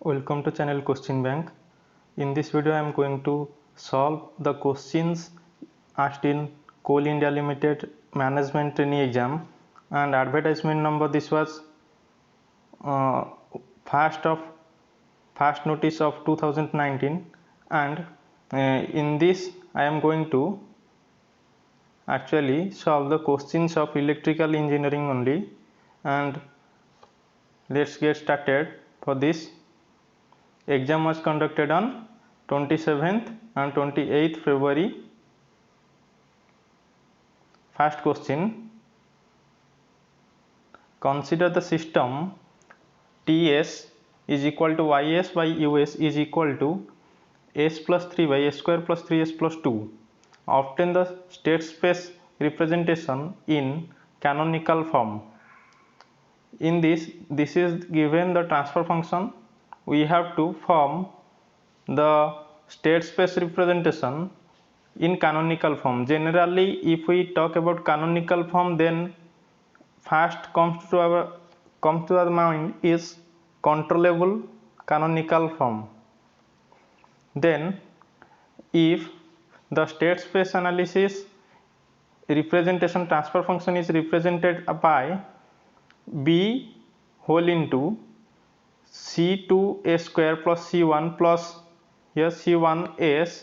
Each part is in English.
Welcome to channel Question Bank. In this video I am going to solve the questions asked in Coal India Limited management trainee exam, and advertisement number this was uh, first notice of 2019, and in this I am going to actually solve the questions of electrical engineering only. And let's get started. For this, exam was conducted on 27th and 28th February. First question: consider the system Ts is equal to Ys by Us is equal to s plus 3 by s square plus 3s plus 2. Obtain the state space representation in canonical form. In this is given the transfer function. We have to form the state space representation in canonical form. Generally, if we talk about canonical form, then first comes to our mind is controllable canonical form. Then if the state space analysis representation transfer function is represented by b whole into c2a square plus c1 plus here c1s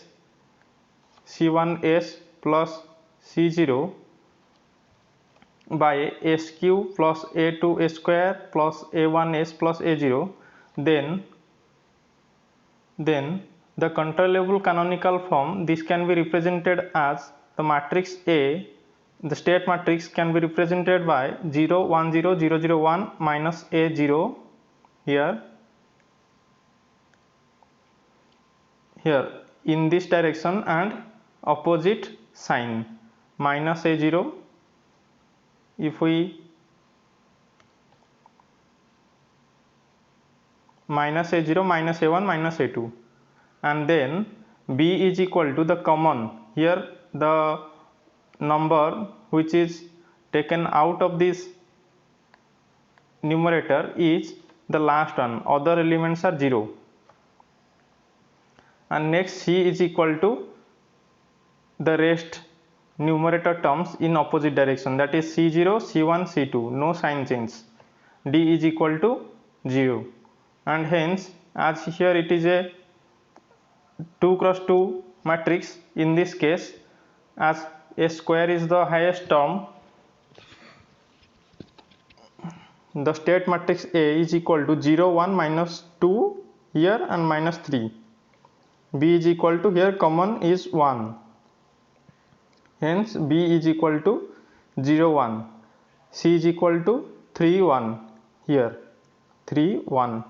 plus c0 by s cube plus a2 square plus a1s plus a0, then the controllable canonical form, this can be represented as the matrix A. The state matrix can be represented by 0 1 0 0 0 1 minus a0 here in this direction, and opposite sign minus a0. If we minus a0 minus a1 minus a2, and then b is equal to the common, here the number which is taken out of this numerator is the last one, other elements are 0. And next c is equal to the rest numerator terms in opposite direction, that is c0 c1 c2, no sign change. D is equal to 0, and hence as here it is a 2 cross 2 matrix, in this case as a square is the highest term, the state matrix A is equal to 0 1 minus 2 here and minus 3. B is equal to, here common is 1, hence B is equal to 0 1. C is equal to 3 1, here 3 1.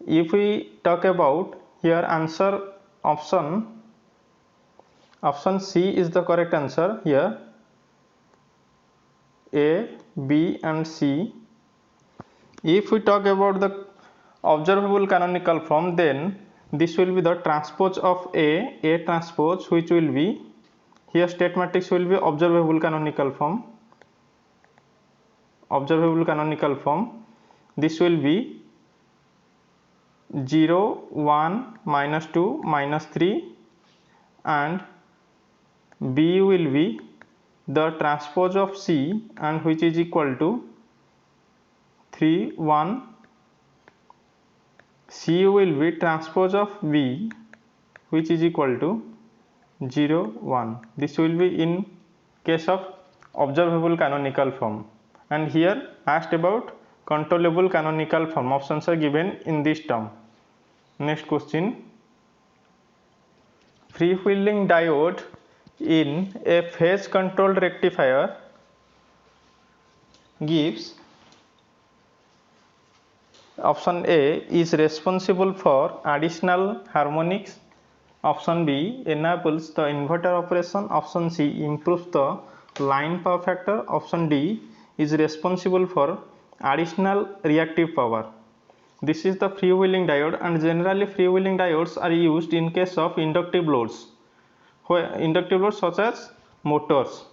If we talk about here answer, option C is the correct answer. Here A, B and C. If we talk about the observable canonical form, then this will be the transpose of A transpose, which will be, here state matrix will be observable canonical form. This will be 0 1 minus 2 minus 3, and B will be the transpose of C, and which is equal to 3 1. C will be transpose of B, which is equal to 0 1. This will be in case of observable canonical form. And here asked about controllable canonical form, options are given in this term. Next question: freewheeling diode in a phase controlled rectifier gives option A is responsible for additional harmonics, option B enables the inverter operation, option C improves the line power factor, option D is responsible for additional reactive power. This is the freewheeling diode, and generally freewheeling diodes are used in case of inductive loads, such as motors.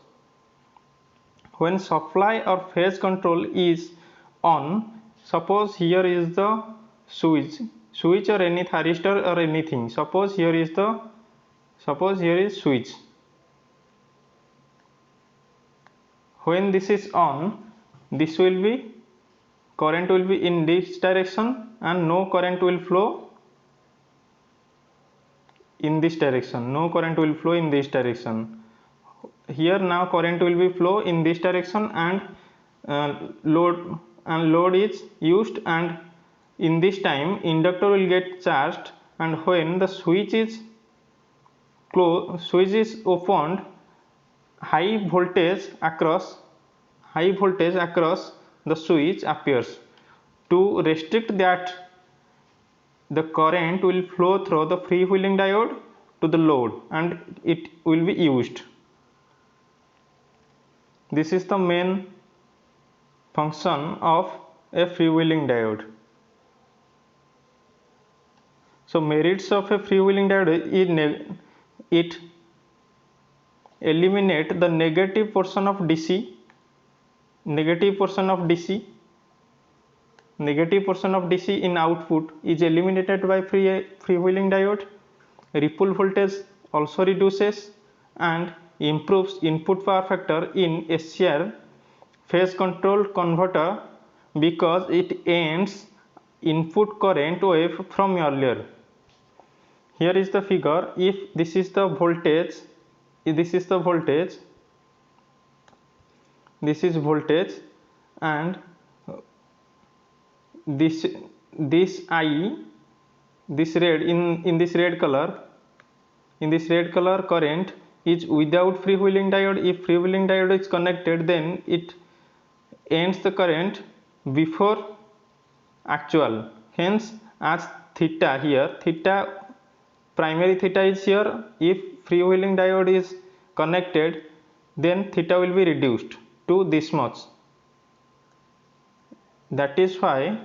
When supply or phase control is on, suppose here is the switch, switch or any thyristor or anything. Suppose here is switch. When this is on, this will be current will be in this direction and no current will flow in this direction. No current will flow in this direction. Here now current will be flow in this direction and load is used, and in this time inductor will get charged, and when the switch is opened, high voltage across the switch appears. To restrict that, the current will flow through the freewheeling diode to the load and it will be used. This is the main function of a freewheeling diode. So merits of a freewheeling diode is it eliminate the negative portion of DC. Negative portion of DC in output is eliminated by freewheeling diode. Ripple voltage also reduces and improves input power factor in SCR phase control converter because it ends input current wave from earlier. Here is the figure. If this is the voltage, and this I, this red in this red color current is without freewheeling diode. If freewheeling diode is connected, then it ends the current before actual. Hence, as theta here, primary theta is here. If freewheeling diode is connected, then theta will be reduced to this much. That is why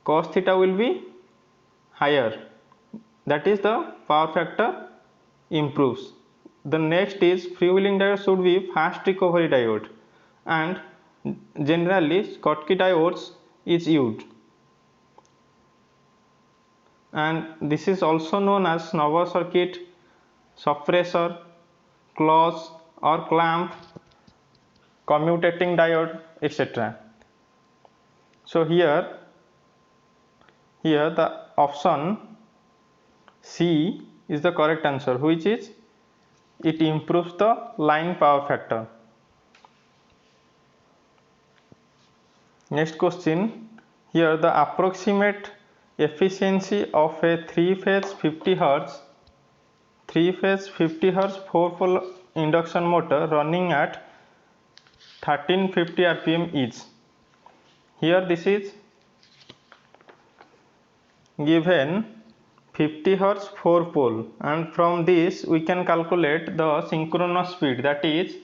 cos theta will be higher. That is the power factor improves. The next is freewheeling diode should be fast recovery diode, and generally Schottky diodes is used, and this is also known as Snubber circuit, suppressor, close or clamp, commutating diode, etc. So here the option C is the correct answer, which is it improves the line power factor. Next question. Here the approximate efficiency of a 3-phase 50 Hz 4-pole induction motor running at 1350 rpm is. Here this is given 50 Hz 4-pole, and from this we can calculate the synchronous speed, that is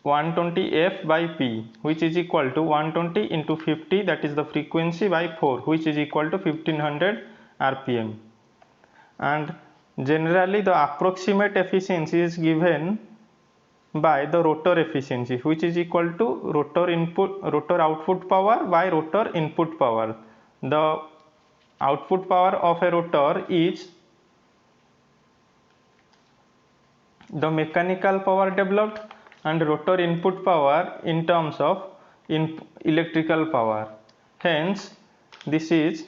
120 f by p, which is equal to 120 into 50, that is the frequency, by 4, which is equal to 1500 rpm. And generally the approximate efficiency is given by the rotor efficiency, which is equal to rotor output power by rotor input power. The output power of a rotor is the mechanical power developed, and rotor input power in terms of electrical power. Hence, this is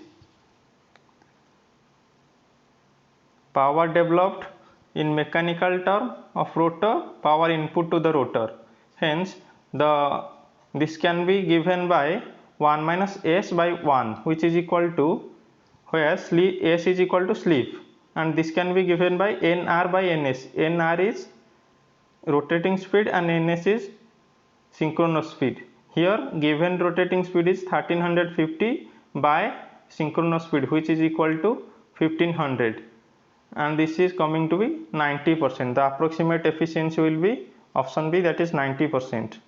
power developed in mechanical term of rotor, power input to the rotor. Hence, this can be given by 1 minus s by 1, which is equal to, where s is equal to slip, and this can be given by nr by ns. Nr is rotating speed and ns is synchronous speed. Here given rotating speed is 1350 by synchronous speed, which is equal to 1500, and this is coming to be 90%. The approximate efficiency will be option B, that is 90%.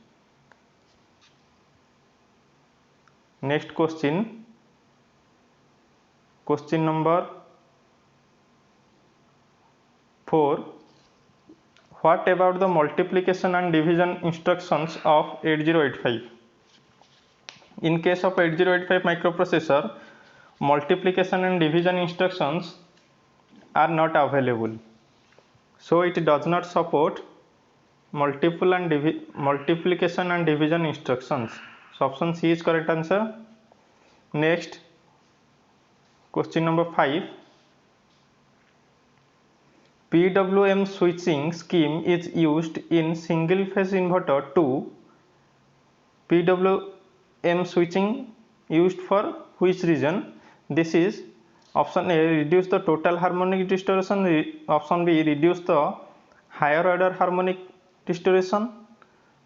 Next question number 4. What about the multiplication and division instructions of 8085? In case of 8085 microprocessor, multiplication and division instructions are not available, so it does not support multiplication and division instructions. So option C is correct answer. Next, question number 5. PWM switching scheme is used in single phase inverter to PWM switching used for which reason? This is option A, reduce the total harmonic distortion, option B, reduce the higher order harmonic distortion,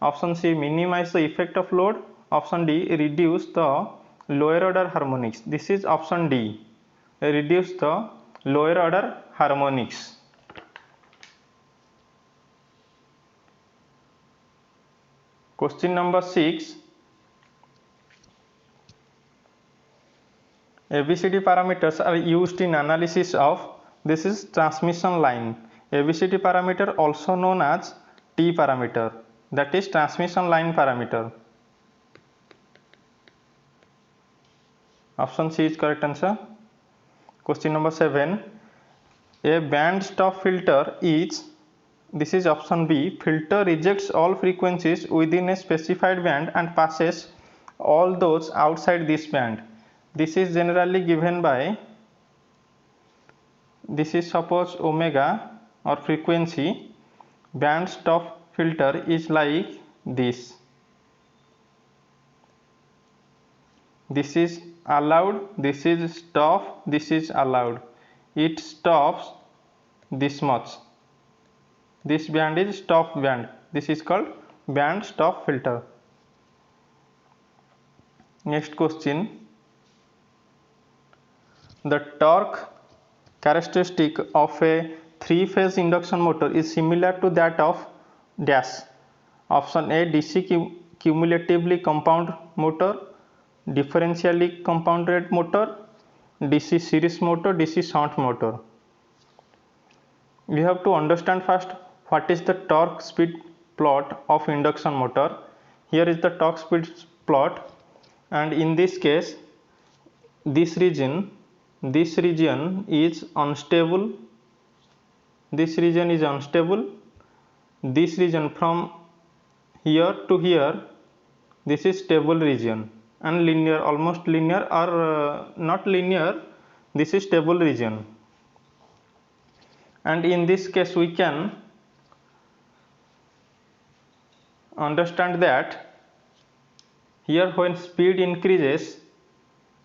option C, minimize the effect of load, option D, reduce the lower order harmonics. This is option D, reduce the lower order harmonics. Question number 6. ABCD parameters are used in analysis of, this is transmission line. ABCD parameter also known as T parameter, that is transmission line parameter. Option C is correct answer. Question number 7. A band stop filter is, this is option B, filter rejects all frequencies within a specified band and passes all those outside this band. This is generally given by, this is suppose omega or frequency. Band stop filter is like this. This is allowed, this is stop, this is allowed. It stops this much. This band is stop band. This is called band stop filter. Next question. The torque characteristic of a three-phase induction motor is similar to that of dash. Option A, DC cumulatively compound motor, differentially compounded motor, DC series motor, DC shunt motor. We have to understand first what is the torque speed plot of induction motor. Here is the torque speed plot, and in this case this region is unstable, this region is unstable, this region from here to here, this is stable region, and linear, almost linear or not linear, this is stable region. And in this case we can understand that here when speed increases,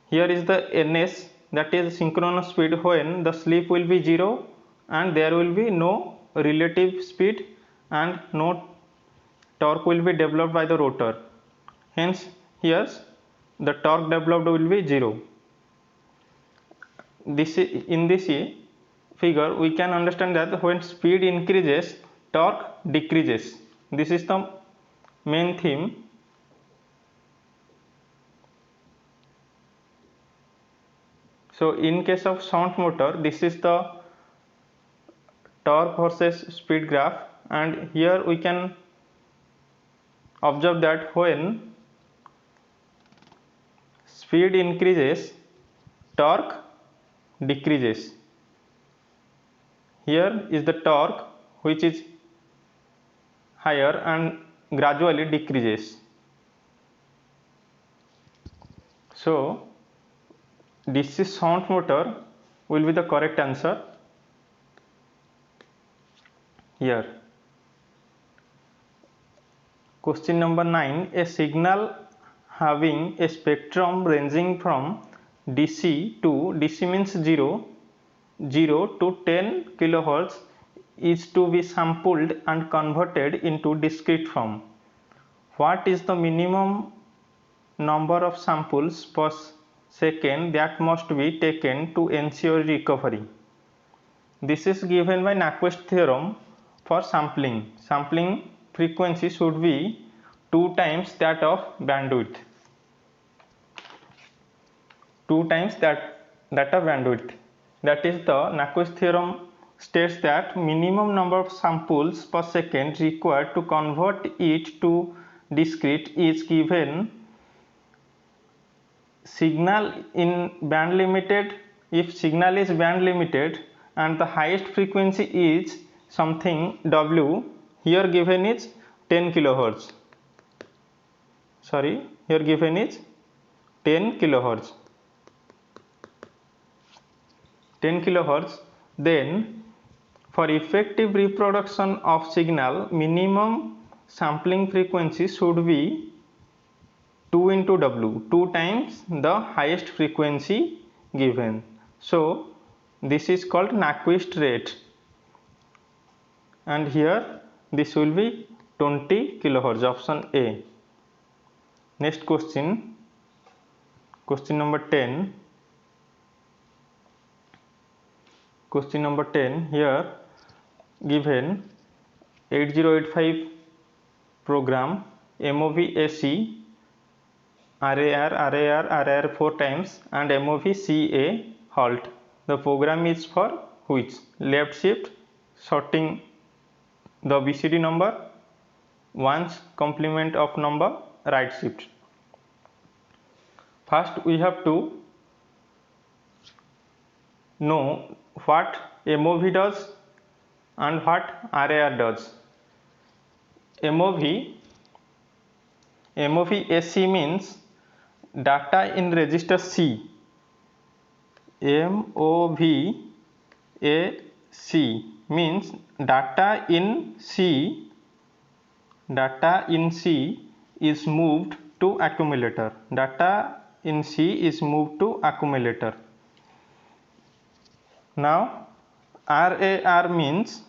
here is the ns, that is synchronous speed, when the slip will be 0 and there will be no relative speed and no torque will be developed by the rotor. Hence here the torque developed will be 0. This in this figure we can understand that when speed increases, torque decreases. This is the main theme. So in case of shunt motor, this is the torque versus speed graph, and here we can observe that when speed increases, torque decreases. Here is the torque which is higher and gradually decreases. So DC shunt motor will be the correct answer here. Question number 9. A signal having a spectrum ranging from DC to DC means 0 to 10 kHz is to be sampled and converted into discrete form. What is the minimum number of samples per second that must be taken to ensure recovery? This is given by Nyquist theorem for sampling. Sampling frequency should be 2 times that of bandwidth. 2 times that of bandwidth. That is the Nyquist theorem states that minimum number of samples per second required to convert it to discrete is given signal in band limited, if signal is band limited and the highest frequency is something W, here given is 10 kilohertz, sorry, here given is 10 kilohertz, 10 kilohertz, then for effective reproduction of signal, minimum sampling frequency should be 2 into W, 2 times the highest frequency given. So this is called Nyquist rate, and here this will be 20 kilohertz, option A. Next question, question number 10. Question number 10, here given 8085 program MOV AC RAR 4 times and MOV CA halt. The program is for which? Left shift, sorting the BCD number, ones complement of number, right shift. First we have to know what MOV does and what RAR does. MOV AC means data in register C. MOV AC means data in C is moved to accumulator. Data in C is moved to accumulator. Now RAR means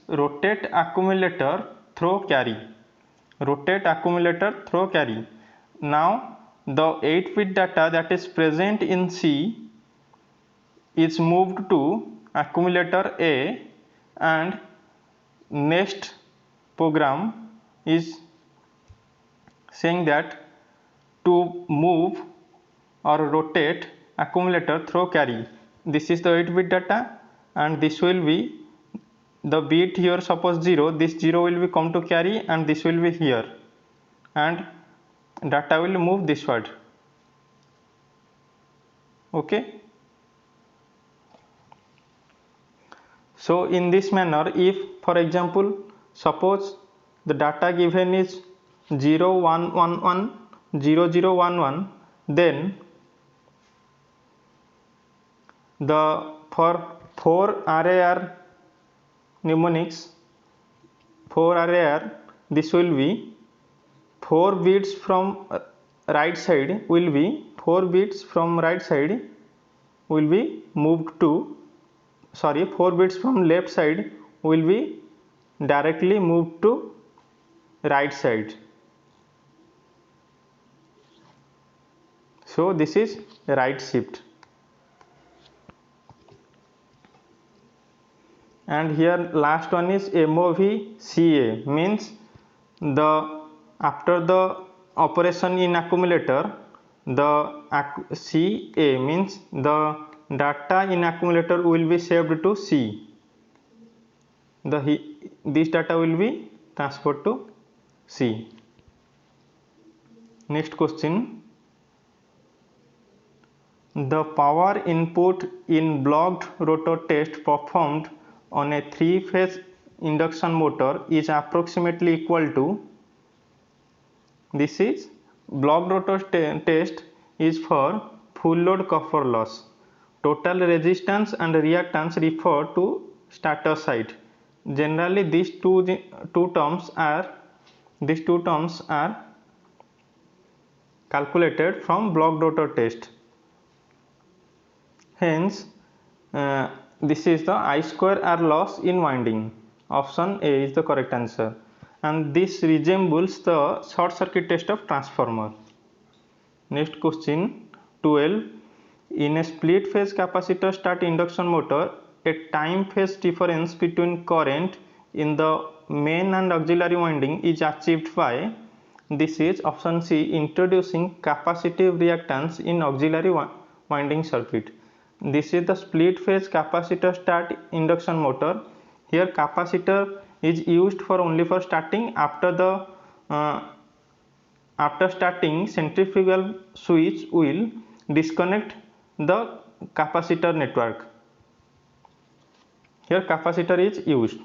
rotate accumulator throw carry. Rotate accumulator throw carry. Now the 8-bit data that is present in C is moved to accumulator A, and next program is saying that to move or rotate accumulator throw carry. This is the 8-bit data, and this will be the bit here, suppose 0, this 0 will be come to carry and this will be here, and data will move this word. Okay, so in this manner, if for example suppose the data given is 0111 0011, then the for 4 RAR mnemonics, 4 RAR, this will be 4 bits from right side will be 4 bits from right side will be moved to, sorry, 4 bits from left side will be directly moved to right side. So this is right shift. And here last one is MOV CA, means the after the operation in accumulator, the CA means the data in accumulator will be saved to C. This data will be transferred to C. Next question. The power input in blocked rotor test performed on a 3-phase induction motor is approximately equal to, this is blocked rotor test is for full load copper loss. Total resistance and reactance refer to stator side. Generally these two terms are calculated from blocked rotor test. Hence this is the I square R loss in winding. Option A is the correct answer, and this resembles the short circuit test of transformer. Next question 12. In a split phase capacitor start induction motor, a time phase difference between current in the main and auxiliary winding is achieved by, this is option C, introducing capacitive reactance in auxiliary winding circuit. This is the split phase capacitor start induction motor. Here capacitor is used for only for starting. After the After starting, centrifugal switch will disconnect the capacitor network. Here capacitor is used.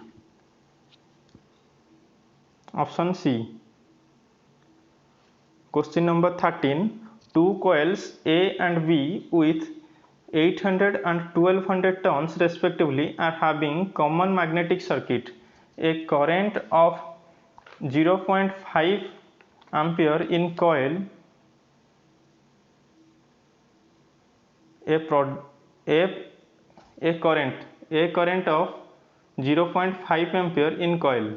Option C. Question number 13. Two coils A and B with 800 and 1200 turns respectively are having common magnetic circuit. A current of 0.5 ampere in coil a current of 0.5 ampere in coil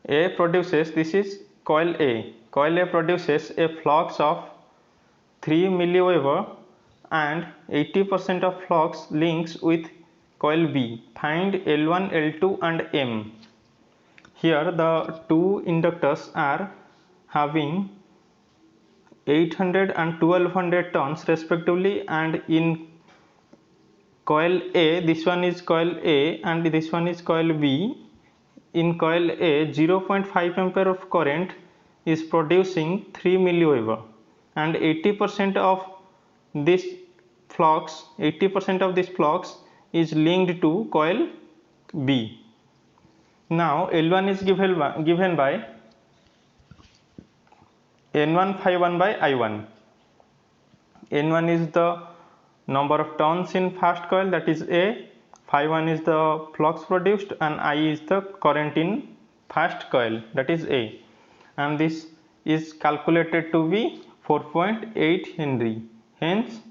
A produces, this is coil A. Coil A produces a flux of 3 milliweber and 80% of flux links with coil B. Find L1, L2 and M. Here the two inductors are having 800 and 1200 turns respectively, and in coil A, this one is coil A and this one is coil B. In coil A, 0.5 ampere of current is producing 3 milliweber and 80% of this flux is linked to coil B. Now L1 is given by N1 phi1 by I1. N1 is the number of turns in first coil, that is A. Phi1 is the flux produced and I is the current in first coil, that is A. And this is calculated to be 4.8 Henry. Hence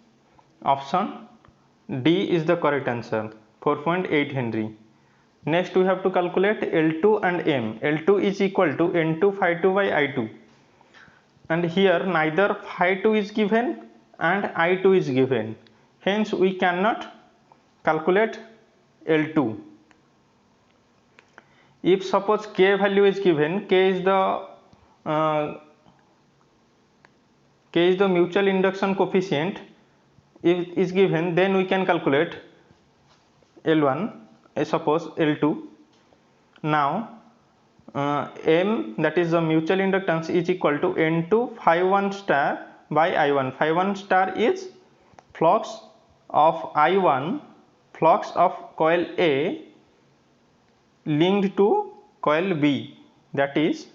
option D is the correct answer, 4.8 Henry. Next we have to calculate L2 and M. L2 is equal to N2 phi2 by I2. And here neither phi2 is given and I2 is given. Hence we cannot calculate L2. If suppose K value is given, K is the mutual induction coefficient, if is given, then we can calculate L1, suppose L2. Now M, that is the mutual inductance, is equal to N2 phi1 star by I1. Phi1 star is flux of I1, flux of coil A linked to coil B, that is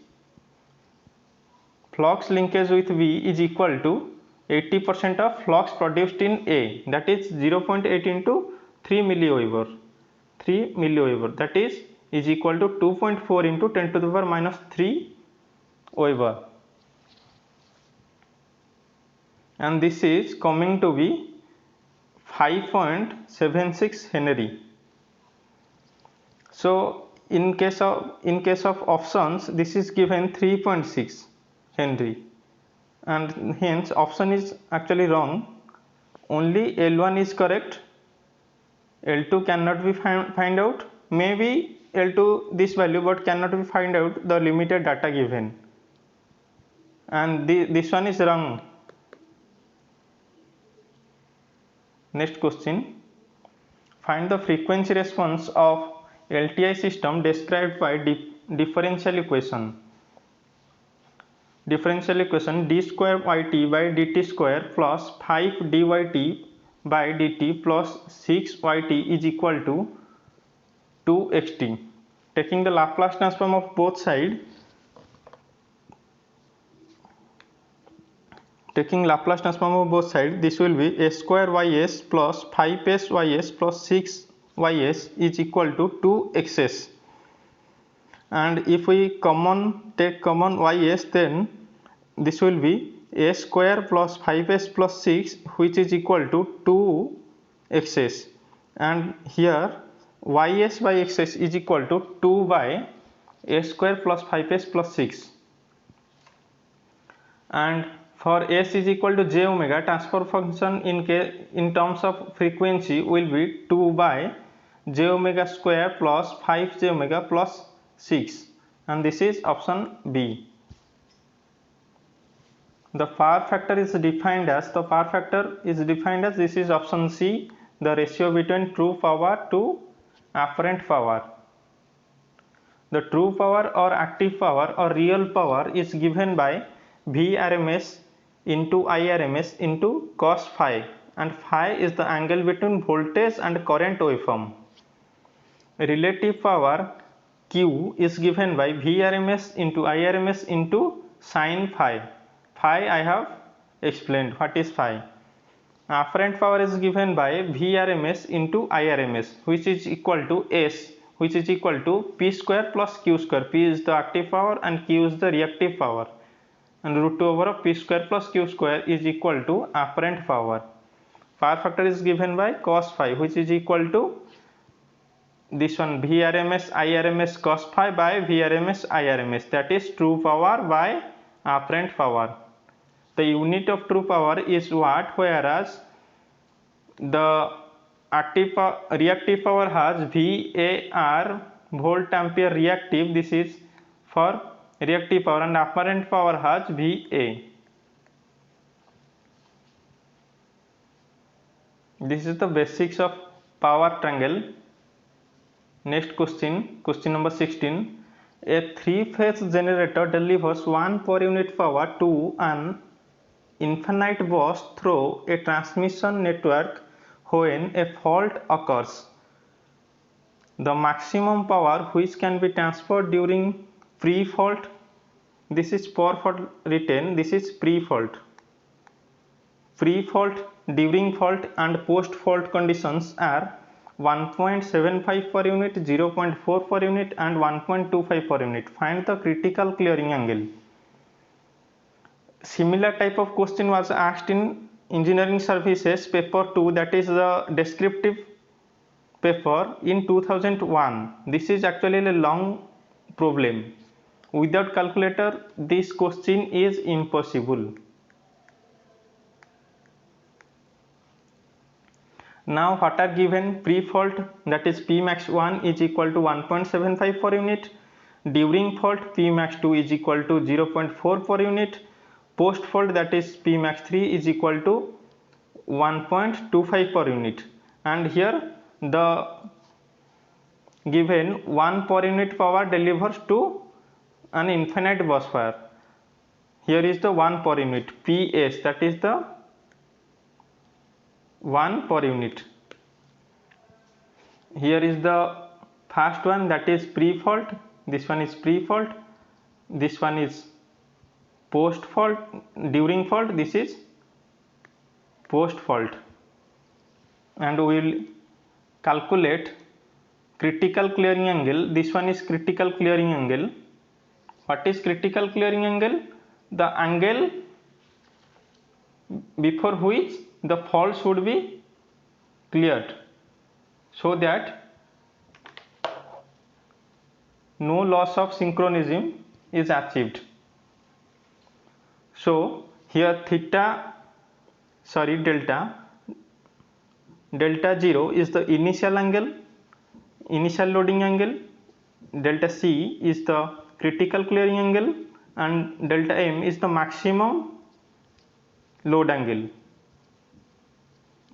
flux linkage with B is equal to 80% of flux produced in A, that is 0.8 into 3 milliweber. 3 milliweber, that is equal to 2.4 into 10 to the power minus 3 Weber, and this is coming to be 5.76 Henry. So in case of options, this is given 3.6 Henry, and hence option is actually wrong. Only L1 is correct. L2 cannot be find out. Maybe L2 this value, but cannot be find out the limited data given, and this one is wrong. Next question, find the frequency response of LTI system described by differential equation. Differential equation d square yt by dt square plus 5 dyt by dt plus 6 yt is equal to 2xt. Taking the Laplace transform of both sides, this will be a square ys plus 5s ys plus 6 ys is equal to 2xs. And if we take common ys, then this will be a square plus 5s plus 6, which is equal to 2xs, and here ys by xs is equal to 2 by a square plus 5s plus 6, and for s is equal to j omega, transfer function in terms of frequency will be 2 by j omega square plus 5 j omega plus 6, and this is option B. The power factor is defined as this is option C, the ratio between true power to apparent power. The true power or active power or real power is given by Vrms into Irms into cos phi, and phi is the angle between voltage and current waveform. Relative power Q is given by Vrms into Irms into sin phi. Phi I have explained what is phi. Apparent power is given by Vrms into Irms, which is equal to S, which is equal to P square plus Q square. P is the active power and Q is the reactive power, and root 2 over of P square plus Q square is equal to apparent power. Power factor is given by cos phi, which is equal to this one Vrms Irms cos phi by Vrms Irms, that is true power by apparent power. The unit of true power is watt, whereas the reactive power has VAR, volt ampere reactive. This is for reactive power, and apparent power has VA. This is the basics of power triangle. Next question, question number 16. A three-phase generator delivers 1 per unit power to an infinite bus through a transmission network when a fault occurs. The maximum power which can be transferred during pre-fault, this is per-fault written, this is pre-fault. Pre-fault, during fault and post-fault conditions are 1.75 per unit, 0.4 per unit and 1.25 per unit. Find the critical clearing angle. Similar type of question was asked in engineering services paper 2, that is the descriptive paper, in 2001. This is actually a long problem. Without calculator this question is impossible. Now what are given? Pre-fault, that is Pmax1 is equal to 1.75 per unit. During fault Pmax2 is equal to 0.4 per unit. Post fault, that is Pmax3 is equal to 1.25 per unit, and here the given 1 per unit power delivers to an infinite bus wire. Here is the 1 per unit, PS, that is the 1 per unit. Here is the first one, that is pre-fault. This one is pre-fault. This one is post fault. During fault, this is post fault, and we will calculate critical clearing angle. This one is critical clearing angle. What is critical clearing angle? The angle before which the fault should be cleared, so that no loss of synchronism is achieved. So here delta 0 is the initial angle, initial loading angle, delta C is the critical clearing angle, and delta M is the maximum load angle.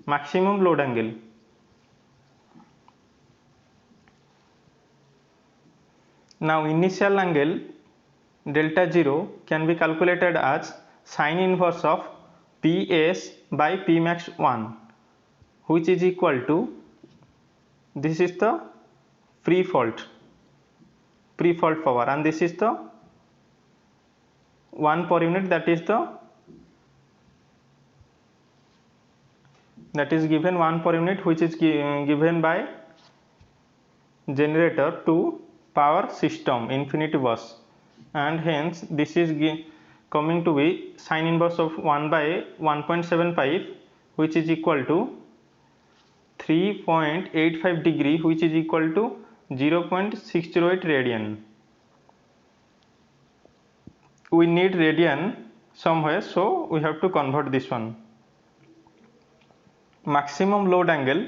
Maximum load angle. Now initial angle delta 0 can be calculated as sine inverse of PS by Pmax1, which is equal to, this is the pre-fault power, and this is the 1 per unit, that is given 1 per unit, which is given by generator to power system infinity bus, and hence this is coming to be sine inverse of 1 by 1.75, which is equal to 3.85 degree, which is equal to 0.608 radian. We need radian somewhere, so we have to convert this one. Maximum load angle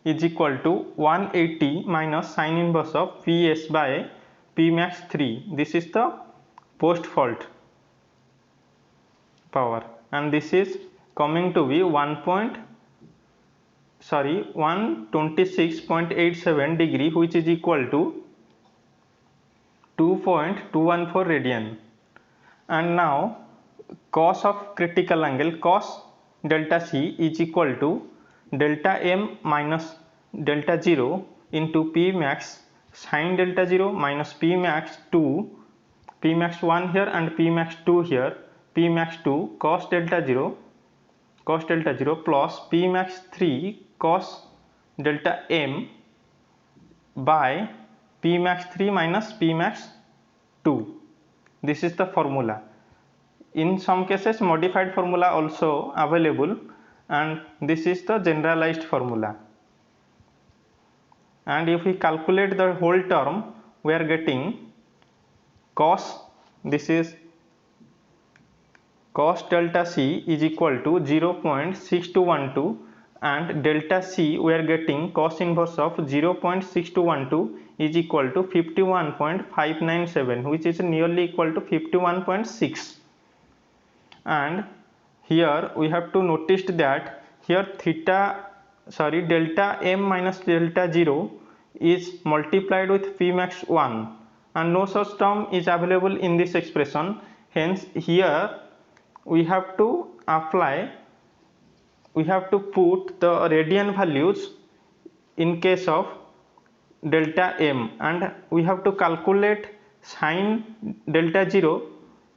is equal to 180 minus sine inverse of PS by Pmax3. This is the post fault power, and this is coming to be 126.87 degree, which is equal to 2.214 radian. And now cos of critical angle, cos delta C is equal to delta M minus delta 0 into P max sin delta 0 minus P max 2, P max 1 here and P max 2 here, P max 2 cos delta 0 plus P max 3 cos delta M by P max 3 minus P max 2. This is the formula. In some cases modified formula also available, and this is the generalized formula. And if we calculate the whole term, we are getting cos, this is cos delta C is equal to 0.6212, and delta C we are getting cos inverse of 0.6212 is equal to 51.597, which is nearly equal to 51.6. And here we have to notice that here delta M minus delta 0 is multiplied with P max 1, and no such term is available in this expression. Hence here we have to put the radian values in case of delta M, and we have to calculate sin delta 0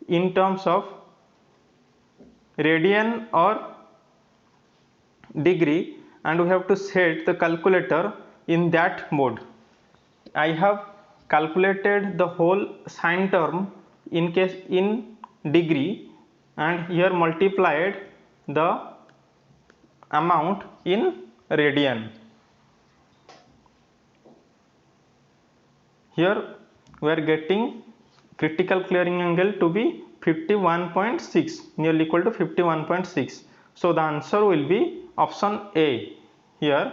in terms of radian or degree, and we have to set the calculator in that mode. I have calculated the whole sin term in degree, and here multiplied the amount in radian. Here we are getting critical clearing angle to be 51.6, nearly equal to 51.6. So the answer will be option A. Here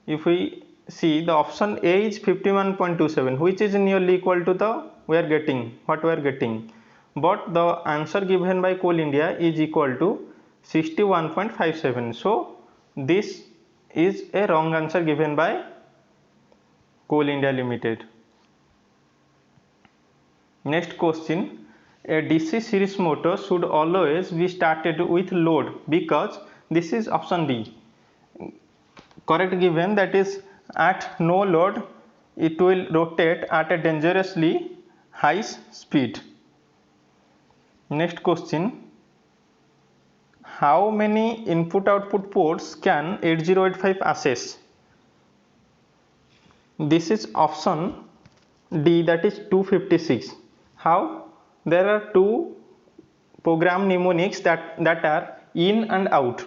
if we see, the option A is 51.27, which is nearly equal to what we are getting, but the answer given by Coal India is equal to 61.57. so this is a wrong answer given by Coal India Limited. Next question, a DC series motor should always be started with load because this is option D. Correct given, that is at no load it will rotate at a dangerously high speed. Next question, how many input output ports can 8085 access? This is option D, that is 256. How? There are two program mnemonics that are in and out.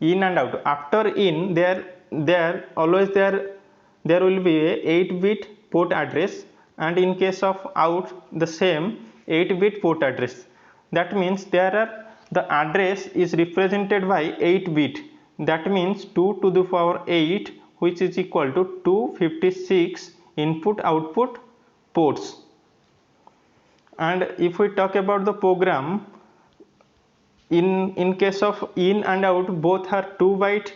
After in, there will be a 8-bit port address, and in case of out, the same 8-bit port address. That means the address is represented by 8-bit. That means 2 to the power 8, which is equal to 256 input output ports. And if we talk about the program, in case of in and out, both are 2-byte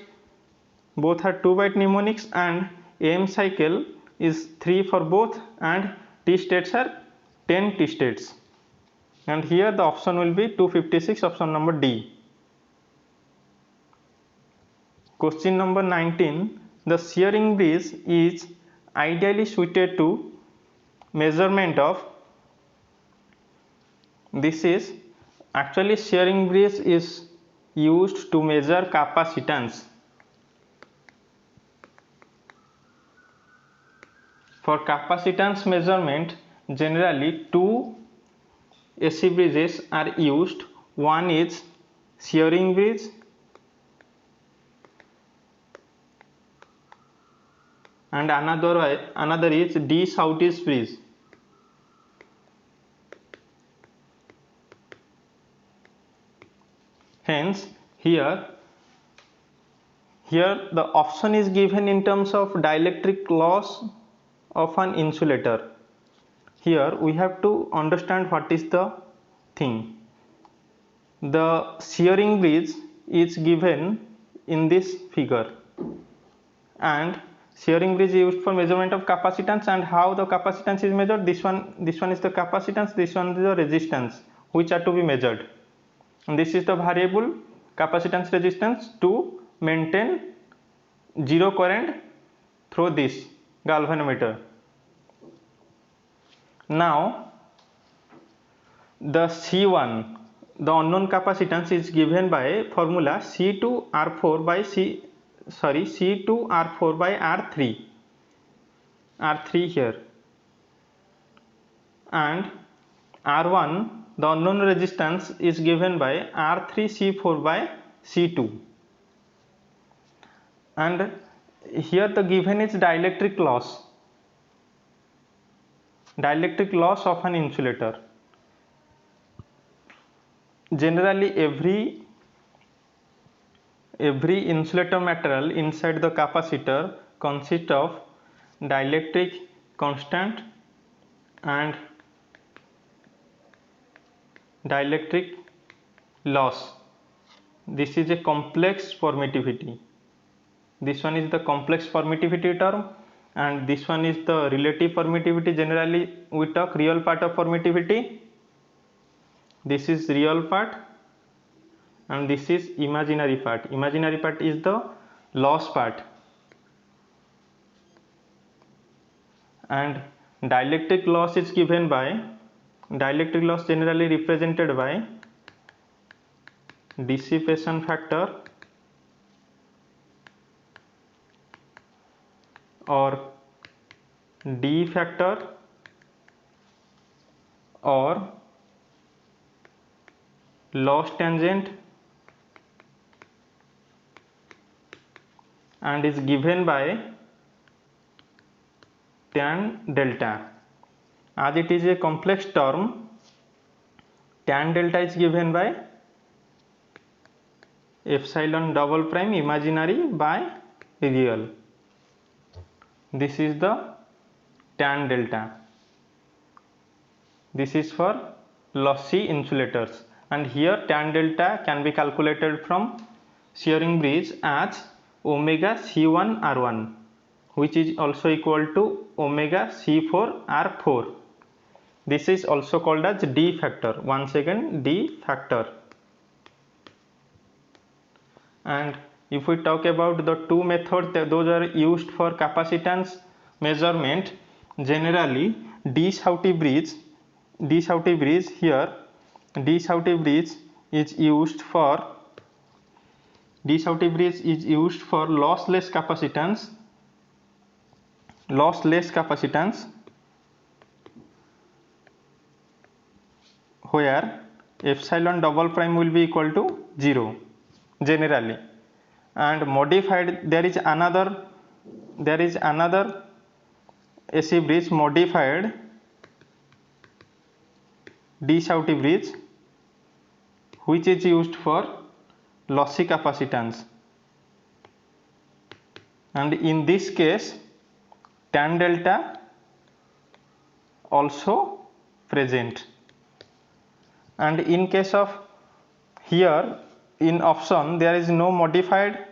mnemonics, and AM cycle is 3 for both, and T states are 10 T states. And here the option will be 256, option number D. Question number 19, the shearing bridge is ideally suited to measurement of. This is actually shearing bridge is used to measure capacitance. For capacitance measurement, generally two AC bridges are used. One is shearing bridge and another is de-Sautis bridge. Hence here the option is given in terms of dielectric loss of an insulator. Here we have to understand what is the thing. The shearing bridge is given in this figure, and shearing bridge used for measurement of capacitance. And how the capacitance is measured? This one is the capacitance, this one is the resistance, which are to be measured. And this is the variable capacitance resistance to maintain zero current through this galvanometer. Now the C1, the unknown capacitance, is given by formula C2R4 by C2R4 by R3 here, and R1, the unknown resistance, is given by R3C4 by C2. And here the given is dielectric loss of an insulator. Generally every insulator material inside the capacitor consists of dielectric constant and dielectric loss. This is a complex permittivity. This one is the complex permittivity term, and this one is the relative permittivity. Generally we talk real part of permittivity. This is real part and this is imaginary part. Imaginary part is the loss part. And dielectric loss is given by, dielectric loss generally represented by dissipation factor or D factor or loss tangent, and is given by tan delta. As it is a complex term, tan delta is given by epsilon double prime imaginary by real. This is the tan delta. This is for lossy insulators, and here tan delta can be calculated from shearing bridge as omega C1 R1, which is also equal to omega C4 R4. This is also called as D factor. Once again, D factor. And if we talk about the two methods, those are used for capacitance measurement. Generally De-Sauty bridge here, De-Sauty bridge is used for lossless capacitance, where epsilon double prime will be equal to 0 generally. And modified, there is another AC bridge, modified De-Sauty bridge, which is used for lossy capacitance, and in this case tan delta also present. And in case of here in option there is no modified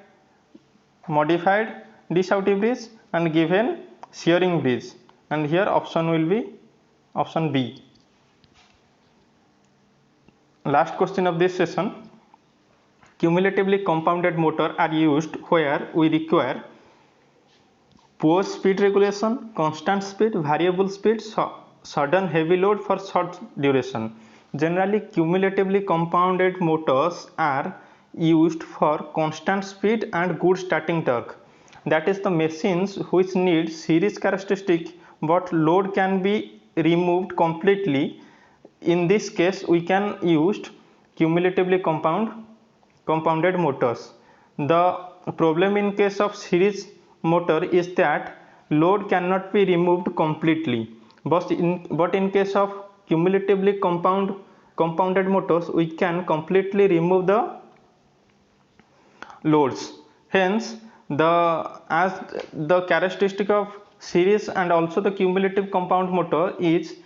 De-Sauty bridge and given shearing bridge, and here option will be option B. Last question of this session: cumulatively compounded motor are used where we require poor speed regulation, constant speed, variable speed, sudden heavy load for short duration. Generally cumulatively compounded motors are used for constant speed and good starting torque. That is the machines which need series characteristic but load can be removed completely. In this case we can use cumulatively compounded motors. The problem in case of series motor is that load cannot be removed completely, but in case of cumulatively compounded motors we can completely remove the loads. Hence as the characteristic of series and also the cumulative compound motor is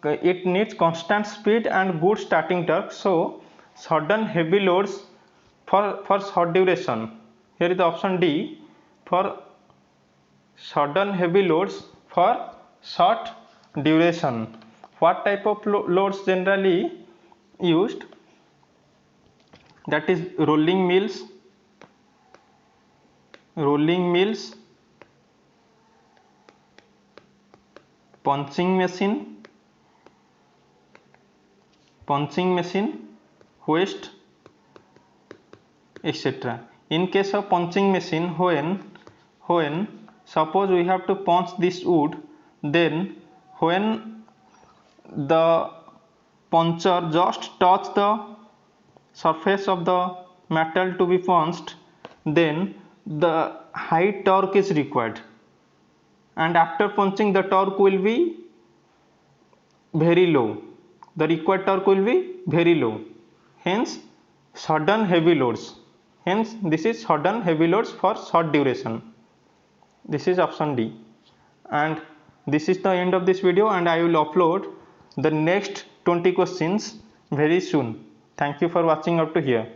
it needs constant speed and good starting torque, so sudden heavy loads for short duration, here is the option D, for sudden heavy loads for short duration. What type of loads generally used? That is rolling mills, punching machine, hoist, etc. In case of punching machine, when suppose we have to punch this wood, then when the puncher just touch the surface of the metal to be punched, then the high torque is required, and after punching the torque will be very low. The required torque will be very low. Hence sudden heavy loads. Hence this is sudden heavy loads for short duration. This is option D. And this is the end of this video, and I will upload the next 20 questions very soon. Thank you for watching up to here.